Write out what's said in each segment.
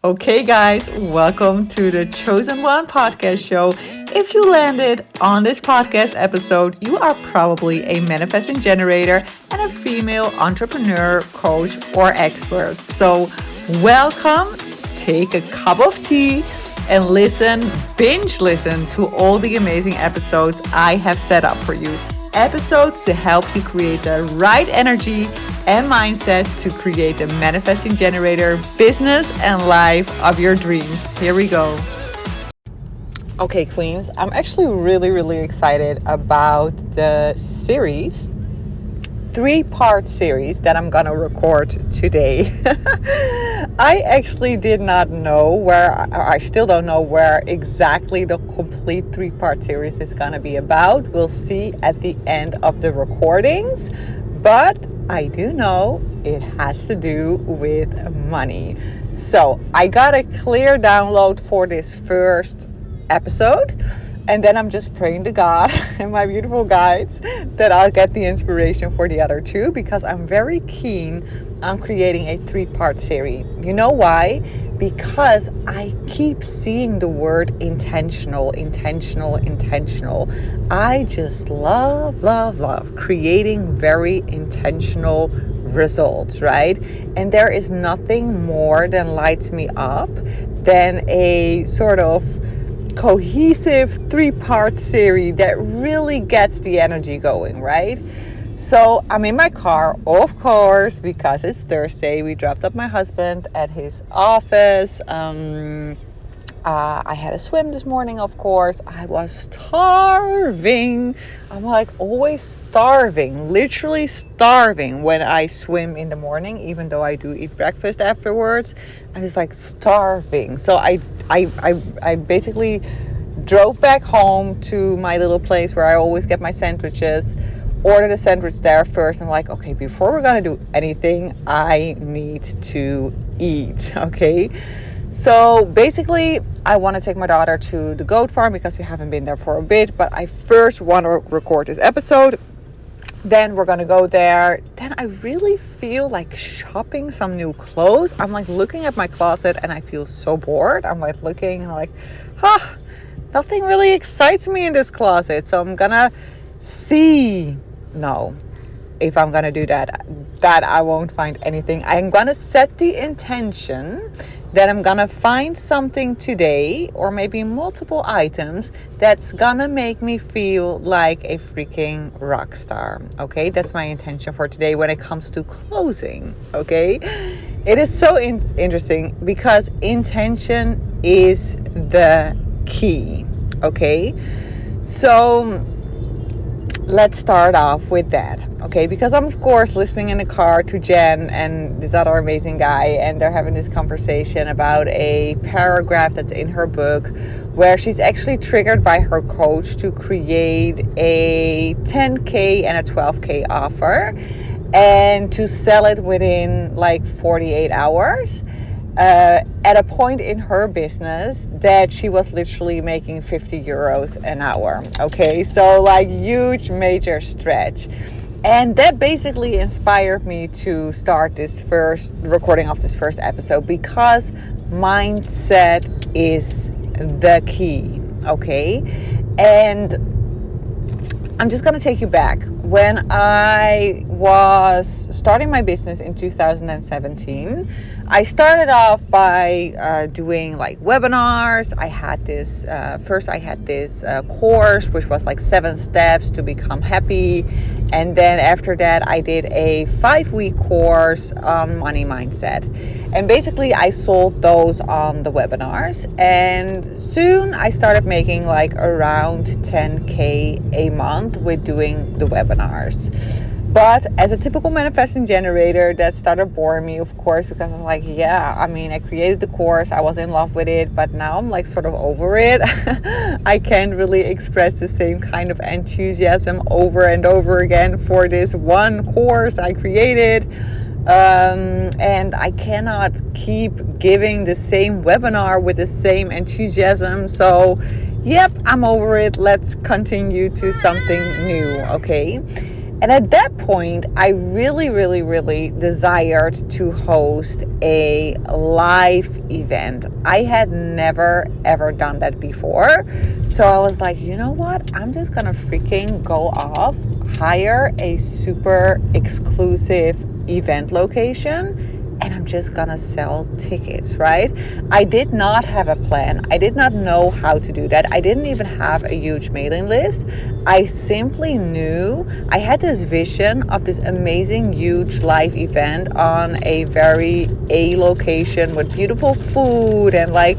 Okay, guys, welcome to the Chosen One podcast show. If you landed on this podcast episode, you are probably a manifesting generator and a female entrepreneur, coach, or expert. So, welcome. Take a cup of tea and binge listen to all the amazing episodes I have set up for you. Episodes to help you create the right energy and mindset to create the manifesting generator business and life of your dreams. Here we go. Okay, Queens, I'm actually really excited about the series, 3-part series that I'm gonna record today. I actually did not know I still don't know where exactly the complete 3-part series is gonna be about. We'll see at the end of the recordings, but I do know it has to do with money. So I got a clear download for this first episode, and then I'm just praying to God and my beautiful guides that I'll get the inspiration for the other 2, because I'm very keen on creating a 3-part series. You know why? Because I keep seeing the word intentional. I just love creating very intentional results, right? And there is nothing more that lights me up than a sort of cohesive 3-part series that really gets the energy going, right? So I'm in my car, of course, because it's Thursday. We dropped up my husband at his office. I had a swim this morning, of course. I was starving. I'm like always starving, literally starving when I swim in the morning, even though I do eat breakfast afterwards. I was like starving. So I basically drove back home to my little place where I always get my sandwiches, ordered a sandwich there first. I'm like, okay, before we're going to do anything, I need to eat, okay? So basically, I want to take my daughter to the goat farm because we haven't been there for a bit, but I first want to record this episode. Then we're going to go there. Then I really feel like shopping some new clothes. I'm like looking at my closet and I feel so bored. I'm like looking and like, nothing really excites me in this closet. So I'm going to see. No, if I'm going to do that I won't find anything. I'm going to set the intention that I'm going to find something today, or maybe multiple items, that's going to make me feel like a freaking rock star. Okay, that's my intention for today when it comes to closing. Okay, it is so interesting because intention is the key. Okay, so let's start off with that, okay? Because I'm, of course, listening in the car to Jen and this other amazing guy, and they're having this conversation about a paragraph that's in her book where she's actually triggered by her coach to create a 10K and a 12K offer and to sell it within like 48 hours. At a point in her business that she was literally making 50 euros an hour. Okay, so like huge major stretch. And that basically inspired me to start this first recording of this first episode, because mindset is the key. Okay, and I'm just going to take you back. When I was starting my business in 2017, I started off by doing like webinars. I had this course, which was like 7 steps to become happy. And then after that, I did a 5-week course on money mindset. And basically, I sold those on the webinars. And soon I started making like around 10K a month with doing the webinars. But as a typical manifesting generator, that started boring me, of course, because I'm like, I created the course, I was in love with it, but now I'm like sort of over it. I can't really express the same kind of enthusiasm over and over again for this one course I created. And I cannot keep giving the same webinar with the same enthusiasm. So, I'm over it. Let's continue to something new, okay? And at that point, I really, really, really desired to host a live event. I had never, ever done that before. So I was like, you know what? I'm just going to freaking go off, hire a super exclusive event location, and I'm just gonna sell tickets, right? I did not have a plan. I did not know how to do that. I didn't even have a huge mailing list. I simply knew I had this vision of this amazing, huge live event on a very A location with beautiful food and like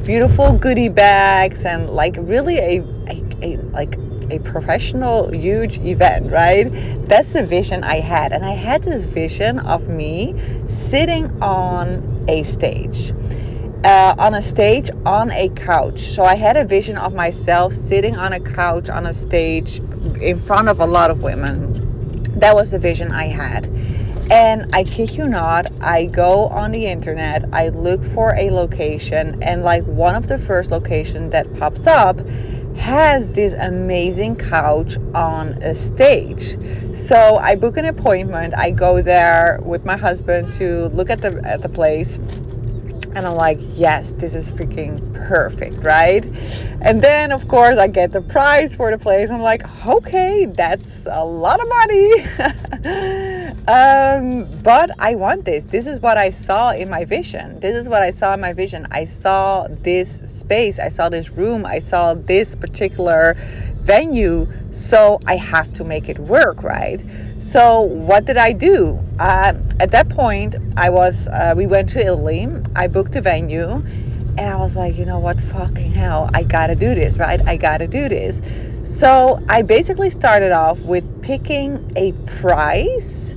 beautiful goodie bags and like really a professional huge event, right? That's the vision I had. And I had this vision of me sitting on a stage, on a couch. So I had a vision of myself sitting on a couch on a stage in front of a lot of women. That was the vision I had. And I kid you not, I go on the internet, I look for a location, and like one of the first locations that pops up has this amazing couch on a stage. So I book an appointment. I go there with my husband to look at the place. And I'm like, yes, this is freaking perfect, right? And then, of course, I get the price for the place. I'm like, okay, that's a lot of money. But I want this. This is what I saw in my vision. I saw this space. I saw this room. I saw this particular venue. So I have to make it work, right? So what did I do? At that point, we went to Italy. I booked a venue, and I was like, you know what? Fucking hell, I gotta do this, right? I gotta do this. So I basically started off with picking a price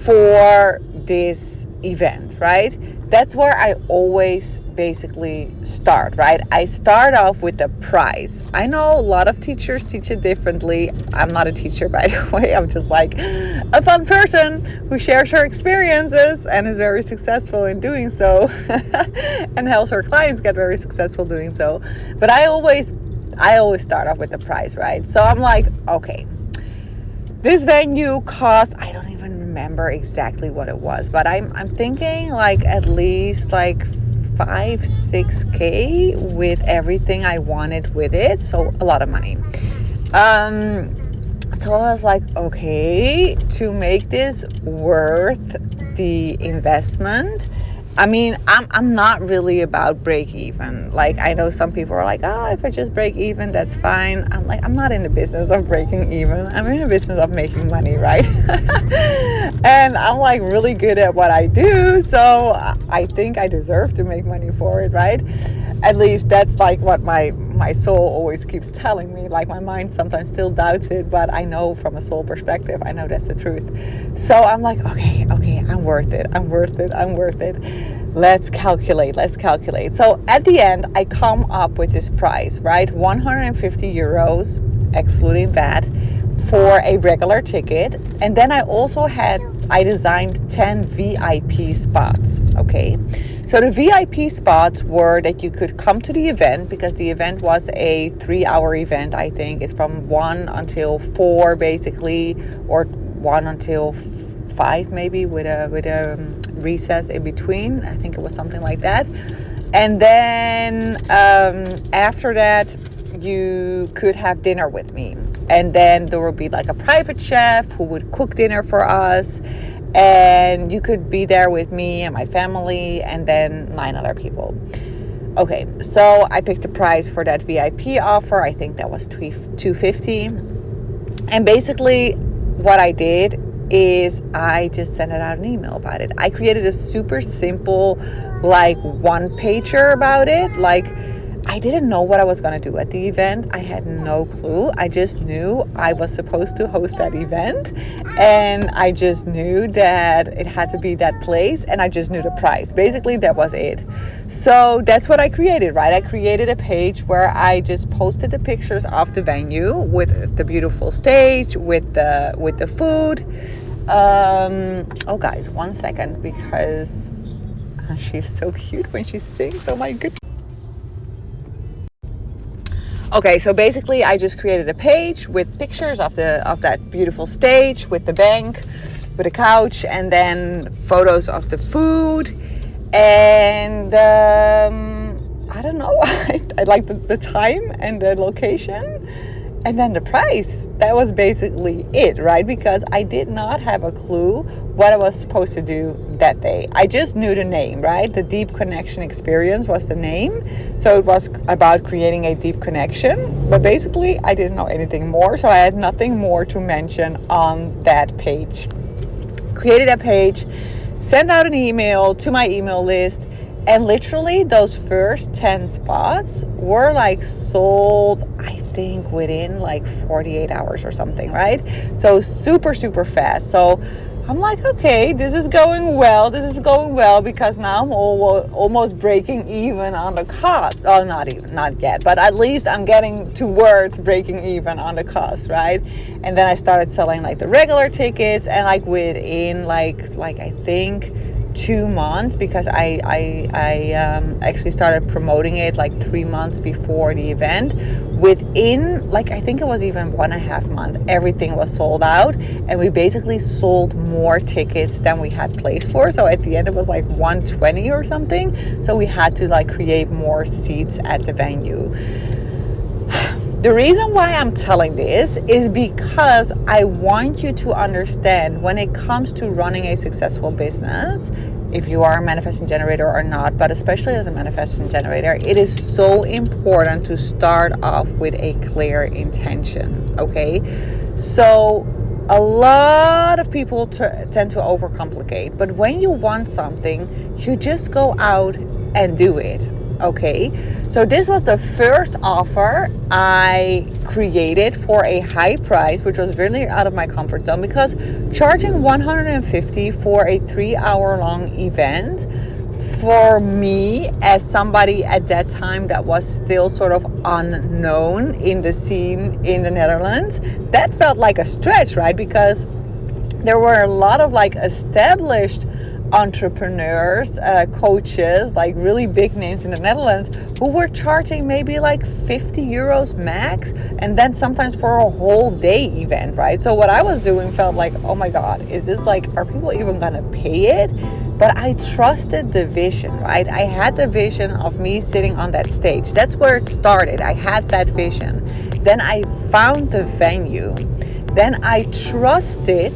for this event, right? That's where I always basically start, right? I start off with the price. I know a lot of teachers teach it differently. I'm not a teacher, by the way. I'm just like a fun person who shares her experiences and is very successful in doing so and helps her clients get very successful doing so. But I always start off with the price, right? So I'm like, okay, this venue cost, I don't even remember exactly what it was, but I'm thinking like at least like 5-6K with everything I wanted with it. So a lot of money. So I was like, okay, to make this worth the investment. I mean, I'm not really about break even. Like, I know some people are like, oh, if I just break even, that's fine. I'm like, I'm not in the business of breaking even. I'm in the business of making money, right? And I'm like really good at what I do. So I think I deserve to make money for it, right? At least that's like what my soul always keeps telling me. Like, my mind sometimes still doubts it, but I know from a soul perspective, I know that's the truth. So I'm like, okay, I'm worth it. Let's calculate. So at the end, I come up with this price, right? 150 euros, excluding VAT, for a regular ticket. And then I designed 10 VIP spots, okay? So the VIP spots were that you could come to the event, because the event was a 3-hour event, I think. It's from 1 until 4 basically, or 1 until 5 maybe, with a recess in between. I think it was something like that. And then after that, you could have dinner with me. And then there would be like a private chef who would cook dinner for us. And you could be there with me and my family and then 9 other people. Okay, so I picked the price for that VIP offer. I think that was $250. And basically what I did is I just sent it out an email about it. I created a super simple like one-pager about it. Like, I didn't know what I was going to do at the event. I had no clue. I just knew I was supposed to host that event, and I just knew that it had to be that place, and I just knew the price. Basically, that was it. So that's what I created, right? I created a page where I just posted the pictures of the venue with the beautiful stage, with the food. Oh, guys, 1 second, because she's so cute when she sings. Oh my goodness. Okay, so basically I just created a page with pictures of that beautiful stage with the bank, with a couch, and then photos of the food. And I don't know, I like the time and the location. And then the price. That was basically it, right? Because I did not have a clue what I was supposed to do that day. I just knew the name, right? The Deep Connection Experience was the name. So it was about creating a deep connection. But basically, I didn't know anything more. So I had nothing more to mention on that page. Created a page, sent out an email to my email list. And literally those first 10 spots were like sold, I think within like 48 hours or something, right? So super, super fast. So I'm like, okay, this is going well. Because now I'm almost breaking even on the cost. Oh, not yet, but at least I'm getting towards breaking even on the cost, right? And then I started selling like the regular tickets, and like within like I think 2 months, because I actually started promoting it like 3 months before the event. Within like I think it was even 1.5 months, everything was sold out, and we basically sold more tickets than we had placed for. So at the end it was like 120 or something. So we had to like create more seats at the venue. The reason why I'm telling this is because I want you to understand, when it comes to running a successful business, if you are a manifesting generator or not, but especially as a manifesting generator, it is so important to start off with a clear intention, okay? So a lot of people tend to overcomplicate, but when you want something, you just go out and do it. Okay, so this was the first offer I created for a high price, which was really out of my comfort zone, because charging $150 for a 3-hour long event, for me as somebody at that time that was still sort of unknown in the scene in the Netherlands, that felt like a stretch, right? Because there were a lot of like established entrepreneurs, coaches, like really big names in the Netherlands, who were charging maybe like 50 euros max, and then sometimes for a whole day event, right? So what I was doing felt like, oh my God, is this like, are people even gonna pay it? But I trusted the vision, right? I had the vision of me sitting on that stage. That's where it started. I had that vision. Then I found the venue. Then I trusted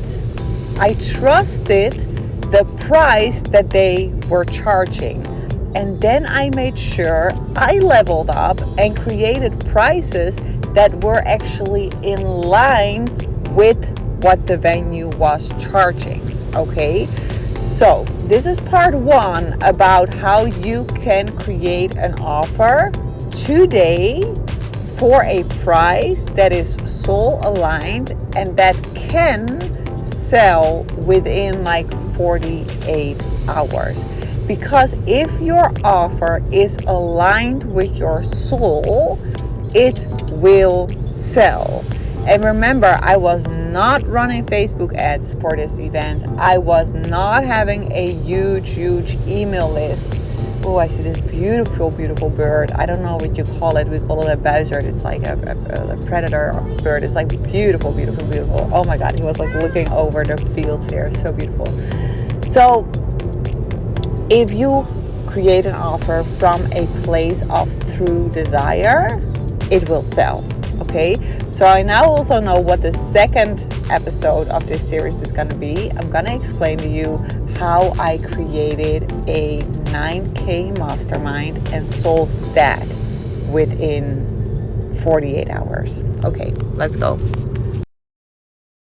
the price that they were charging. And then I made sure I leveled up and created prices that were actually in line with what the venue was charging. Okay, so this is part 1 about how you can create an offer today for a price that is soul aligned and that can sell within like 48 hours. Because if your offer is aligned with your soul, it will sell. And remember, I was not running Facebook ads for this event. I was not having a huge email list. Oh, I see this beautiful bird. I don't know what you call it. We call it a buzzard. It's like a predator bird. It's like beautiful. Oh my God, he was like looking over the fields there. So beautiful. So if you create an offer from a place of true desire, it will sell. Okay, so I now also know what the second episode of this series is going to be. I'm going to explain to you how I created a 9K mastermind and sold that within 48 hours. Okay, let's go.